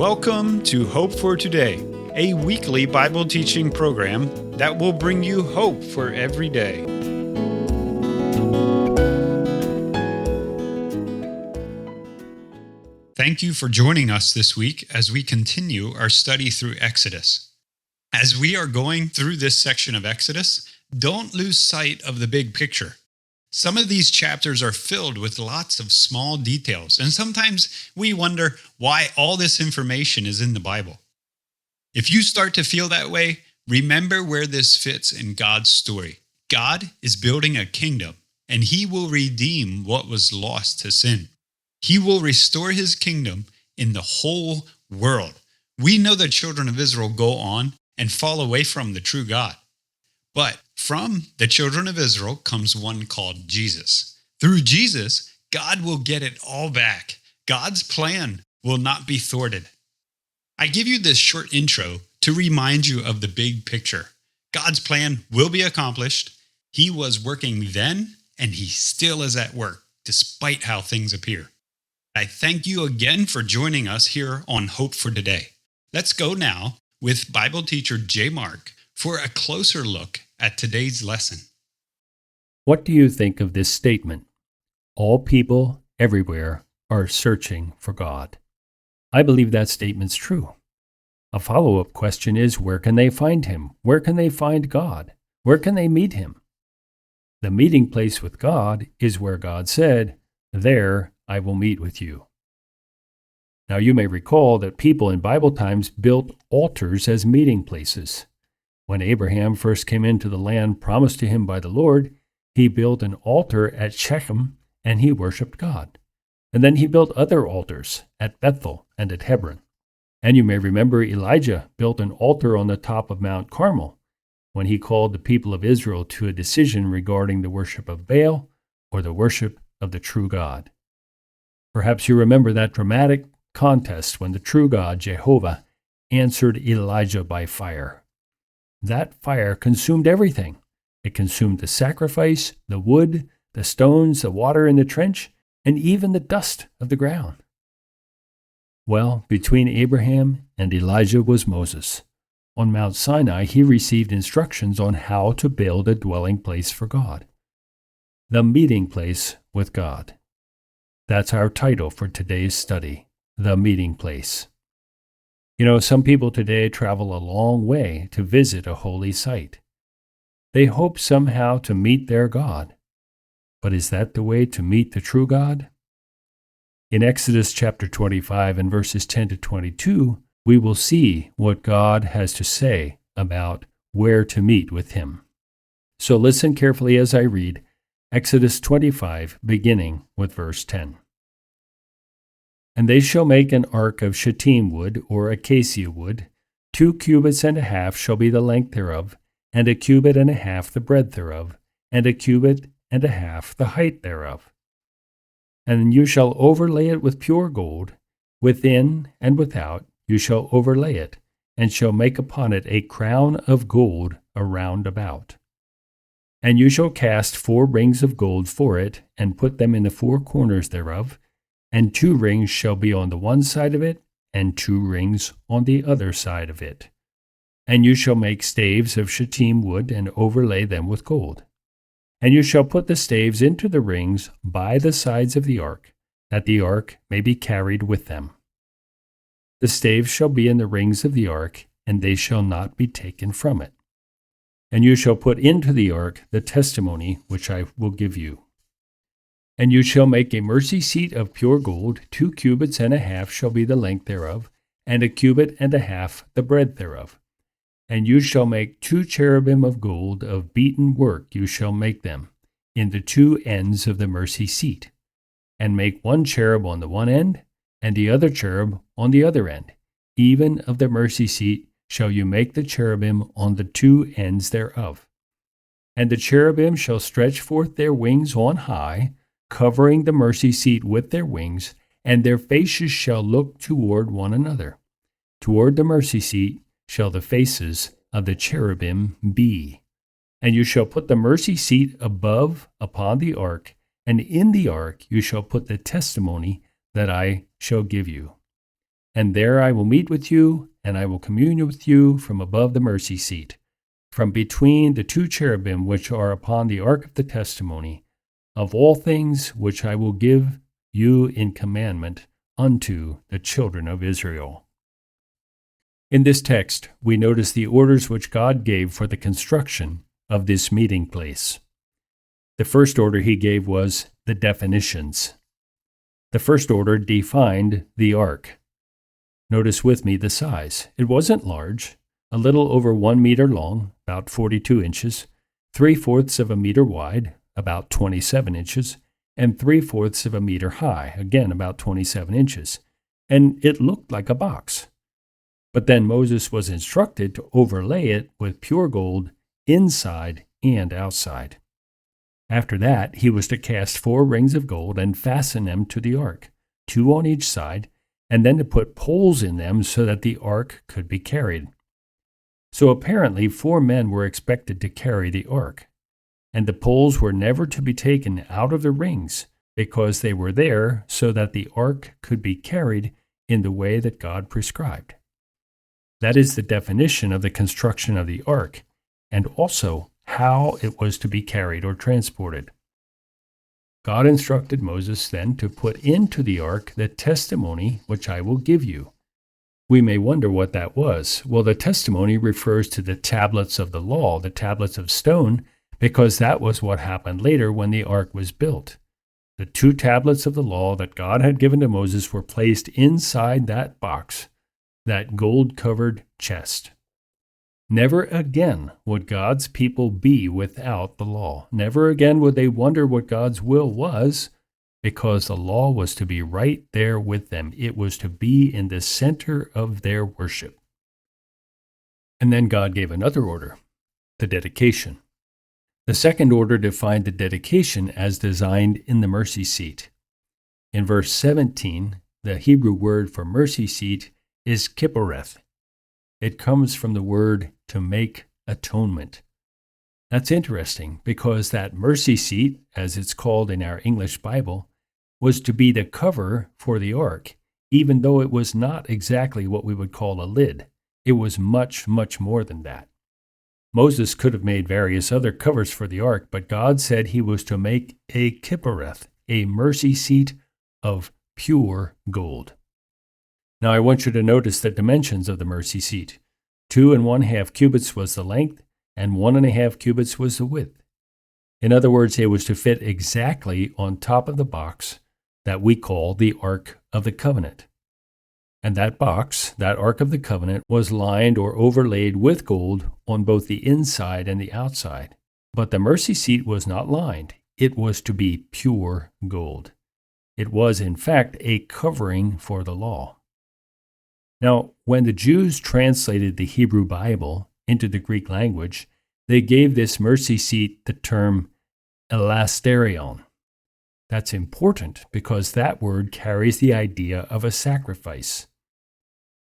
Welcome to Hope for Today, a weekly Bible teaching program that will bring you hope for every day. Thank you for joining us this week as we continue our study through Exodus. As we are going through this section of Exodus, don't lose sight of the big picture. Some of these chapters are filled with lots of small details, and sometimes we wonder why all this information is in the Bible. If you start to feel that way, remember where this fits in God's story. God is building a kingdom, and He will redeem what was lost to sin. He will restore His kingdom in the whole world. We know the children of Israel go on and fall away from the true God. But from the children of Israel comes one called Jesus. Through Jesus, God will get it all back. God's plan will not be thwarted. I give you this short intro to remind you of the big picture. God's plan will be accomplished. He was working then, and He still is at work, despite how things appear. I thank you again for joining us here on Hope for Today. Let's go now with Bible teacher J. Mark for a closer look at today's lesson. What do you think of this statement? All people everywhere are searching for God. I believe that statement's true. A follow-up question is, where can they find Him? Where can they find God? Where can they meet Him? The meeting place with God is where God said, "There I will meet with you." Now you may recall that people in Bible times built altars as meeting places. When Abraham first came into the land promised to him by the Lord, he built an altar at Shechem and he worshiped God. And then he built other altars at Bethel and at Hebron. And you may remember Elijah built an altar on the top of Mount Carmel when he called the people of Israel to a decision regarding the worship of Baal or the worship of the true God. Perhaps you remember that dramatic contest when the true God, Jehovah, answered Elijah by fire. That fire consumed everything. It consumed the sacrifice, the wood, the stones, the water in the trench, and even the dust of the ground. Well, between Abraham and Elijah was Moses. On Mount Sinai, he received instructions on how to build a dwelling place for God. The meeting place with God. That's our title for today's study, The Meeting Place. You know, some people today travel a long way to visit a holy site. They hope somehow to meet their God. But is that the way to meet the true God? In Exodus chapter 25 and verses 10 to 22, we will see what God has to say about where to meet with Him. So listen carefully as I read Exodus 25, beginning with verse 10. And they shall make an ark of shittim wood or acacia wood. 2 cubits and a half shall be the length thereof, and 1 cubit and a half the breadth thereof, and 1 cubit and a half the height thereof. And you shall overlay it with pure gold, within and without you shall overlay it, and shall make upon it a crown of gold around about. And you shall cast 4 rings of gold for it, and put them in the 4 corners thereof, and 2 rings shall be on the one side of it, and 2 rings on the other side of it. And you shall make staves of shittim wood, and overlay them with gold. And you shall put the staves into the rings by the sides of the ark, that the ark may be carried with them. The staves shall be in the rings of the ark, and they shall not be taken from it. And you shall put into the ark the testimony which I will give you. And you shall make a mercy seat of pure gold. 2 cubits and a half shall be the length thereof, and 1 cubit and a half the breadth thereof. And you shall make 2 cherubim of gold, of beaten work you shall make them, in the 2 ends of the mercy seat. And make 1 cherub on the one end, and the other cherub on the other end. Even of the mercy seat shall you make the cherubim on the 2 ends thereof. And the cherubim shall stretch forth their wings on high, covering the mercy seat with their wings, and their faces shall look toward one another. Toward the mercy seat shall the faces of the cherubim be. And you shall put the mercy seat above upon the ark, and in the ark you shall put the testimony that I shall give you. and there I will meet with you, and I will commune with you from above the mercy seat, from between the two cherubim which are upon the ark of the testimony, of all things which I will give you in commandment unto the children of Israel. In this text, we notice the orders which God gave for the construction of this meeting place. The first order he gave was the definitions. The first order defined the ark. Notice with me the size. It wasn't large, a little over 1 meter long, about 42 inches, 3/4 of a meter wide, about 27 inches, and 3/4 of a meter high, again about 27 inches. And it looked like a box. But then Moses was instructed to overlay it with pure gold inside and outside. After that, he was to cast 4 rings of gold and fasten them to the ark, 2 on each side, and then to put poles in them so that the ark could be carried. So apparently 4 men were expected to carry the ark, and the poles were never to be taken out of the rings because they were there so that the ark could be carried in the way that God prescribed. That is the definition of the construction of the ark, and also how it was to be carried or transported. God instructed Moses then to put into the ark the testimony which I will give you. We may wonder what that was. Well, the testimony refers to the tablets of the law, the tablets of stone, because that was what happened later when the ark was built. The 2 tablets of the law that God had given to Moses were placed inside that box, that gold-covered chest. Never again would God's people be without the law. Never again would they wonder what God's will was, because the law was to be right there with them. It was to be in the center of their worship. And then God gave another order, the dedication. The second order defined the dedication as designed in the mercy seat. In verse 17, the Hebrew word for mercy seat is kipporeth. It comes from the word to make atonement. That's interesting because that mercy seat, as it's called in our English Bible, was to be the cover for the ark, even though it was not exactly what we would call a lid. It was much, much more than that. Moses could have made various other covers for the ark, but God said he was to make a kipporeth, a mercy seat of pure gold. Now I want you to notice the dimensions of the mercy seat. 2 1/2 cubits was the length, and 1.5 cubits was the width. In other words, it was to fit exactly on top of the box that we call the Ark of the Covenant. And that box, that Ark of the Covenant, was lined or overlaid with gold on both the inside and the outside. But the mercy seat was not lined. It was to be pure gold. It was, in fact, a covering for the law. Now, when the Jews translated the Hebrew Bible into the Greek language, they gave this mercy seat the term elasterion. That's important because that word carries the idea of a sacrifice.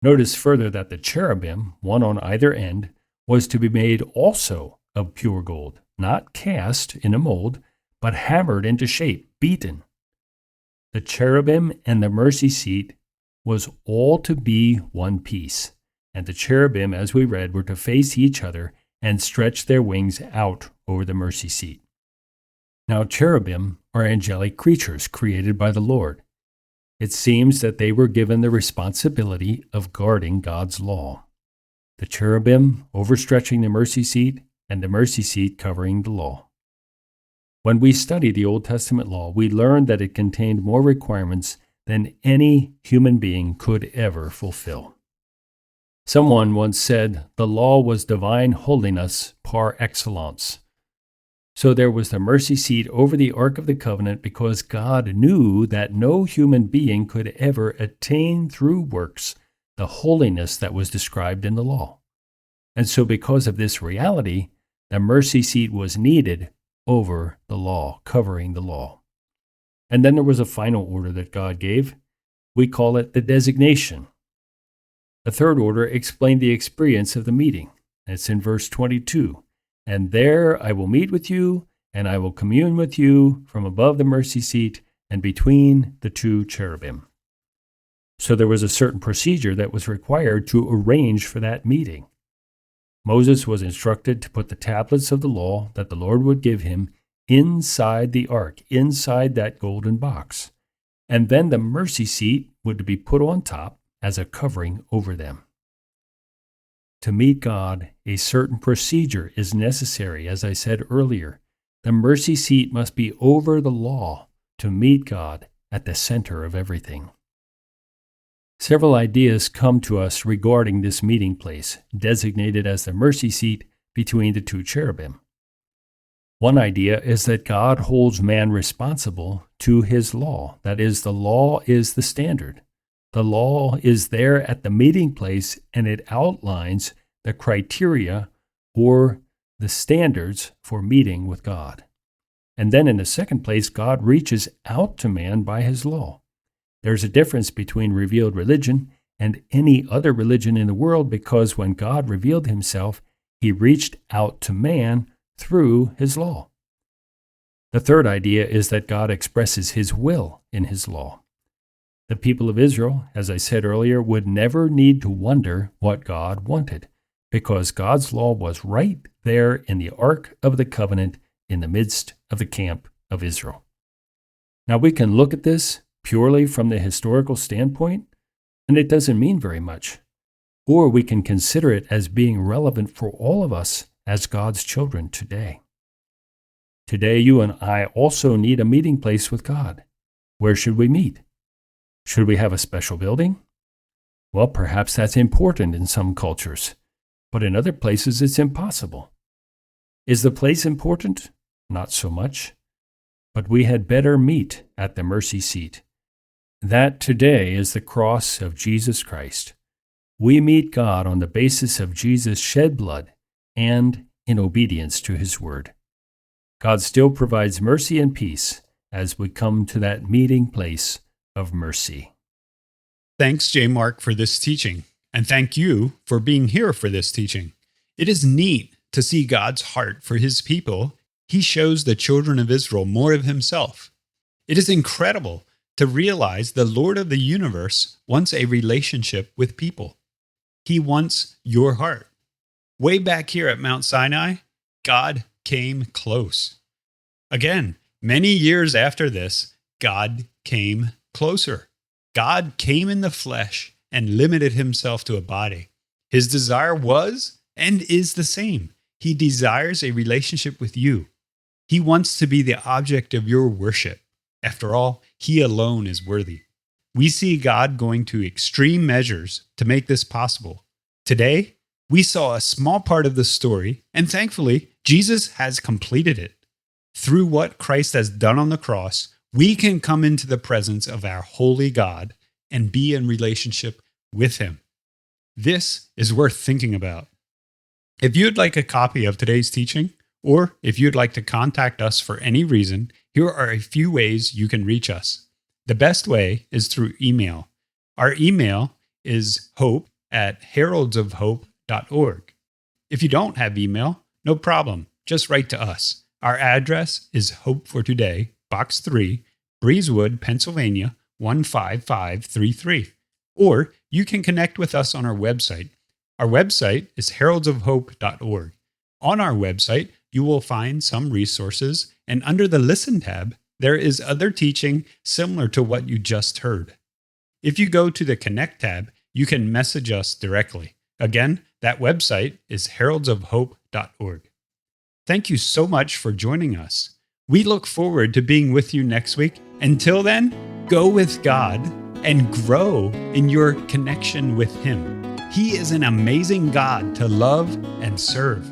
Notice further that the cherubim, one on either end, was to be made also of pure gold, not cast in a mold, but hammered into shape, beaten. The cherubim and the mercy seat was all to be one piece, and the cherubim, as we read, were to face each other and stretch their wings out over the mercy seat. Now, cherubim are angelic creatures created by the Lord. It seems that they were given the responsibility of guarding God's law. The cherubim overstretching the mercy seat, and the mercy seat covering the law. When we study the Old Testament law, we learn that it contained more requirements than any human being could ever fulfill. Someone once said the law was divine holiness par excellence. So there was the mercy seat over the Ark of the Covenant because God knew that no human being could ever attain through works the holiness that was described in the law. And so because of this reality, the mercy seat was needed over the law, covering the law. And then there was a final order that God gave. We call it the designation. The third order explained the experience of the meeting. It's in verse 22. And there I will meet with you, and I will commune with you from above the mercy seat and between the 2 cherubim. So there was a certain procedure that was required to arrange for that meeting. Moses was instructed to put the tablets of the law that the Lord would give him inside the ark, inside that golden box. And then the mercy seat would be put on top as a covering over them. To meet God, a certain procedure is necessary, as I said earlier. The mercy seat must be over the law to meet God at the center of everything. Several ideas come to us regarding this meeting place, designated as the mercy seat between the two cherubim. One idea is that God holds man responsible to his law. That is, the law is the standard. The law is there at the meeting place, and it outlines the criteria or the standards for meeting with God. And then in the second place, God reaches out to man by his law. There's a difference between revealed religion and any other religion in the world, because when God revealed himself, he reached out to man through his law. The third idea is that God expresses his will in his law. The people of Israel, as I said earlier, would never need to wonder what God wanted, because God's law was right there in the Ark of the Covenant in the midst of the camp of Israel. Now we can look at this purely from the historical standpoint, and it doesn't mean very much. Or we can consider it as being relevant for all of us as God's children today. Today, you and I also need a meeting place with God. Where should we meet? Should we have a special building? Well, perhaps that's important in some cultures, but in other places it's impossible. Is the place important? Not so much. But we had better meet at the mercy seat. That today is the cross of Jesus Christ. We meet God on the basis of Jesus' shed blood and in obedience to his word. God still provides mercy and peace as we come to that meeting place of mercy. Thanks, J. Mark, for this teaching, and thank you for being here for this teaching. It is neat to see God's heart for his people. He shows the children of Israel more of himself. It is incredible to realize the Lord of the universe wants a relationship with people. He wants your heart. Way back here at Mount Sinai, God came close. Again, many years after this, God came closer. God came in the flesh and limited himself to a body. His desire was and is the same. He desires a relationship with you. He wants to be the object of your worship. After all, he alone is worthy. We see God going to extreme measures to make this possible. Today, we saw a small part of the story, and thankfully, Jesus has completed it. Through what Christ has done on the cross, we can come into the presence of our holy God and be in relationship with him. This is worth thinking about. If you'd like a copy of today's teaching, or if you'd like to contact us for any reason, here are a few ways you can reach us. The best way is through email. Our email is hope@heraldsofhope.org. If you don't have email, no problem. Just write to us. Our address is Hope for Today, Box 3, Breezewood, Pennsylvania, 15533. Or you can connect with us on our website. Our website is heraldsofhope.org. On our website, you will find some resources, and under the Listen tab, there is other teaching similar to what you just heard. If you go to the Connect tab, you can message us directly. Again, that website is heraldsofhope.org. Thank you so much for joining us. We look forward to being with you next week. Until then, go with God and grow in your connection with him. He is an amazing God to love and serve.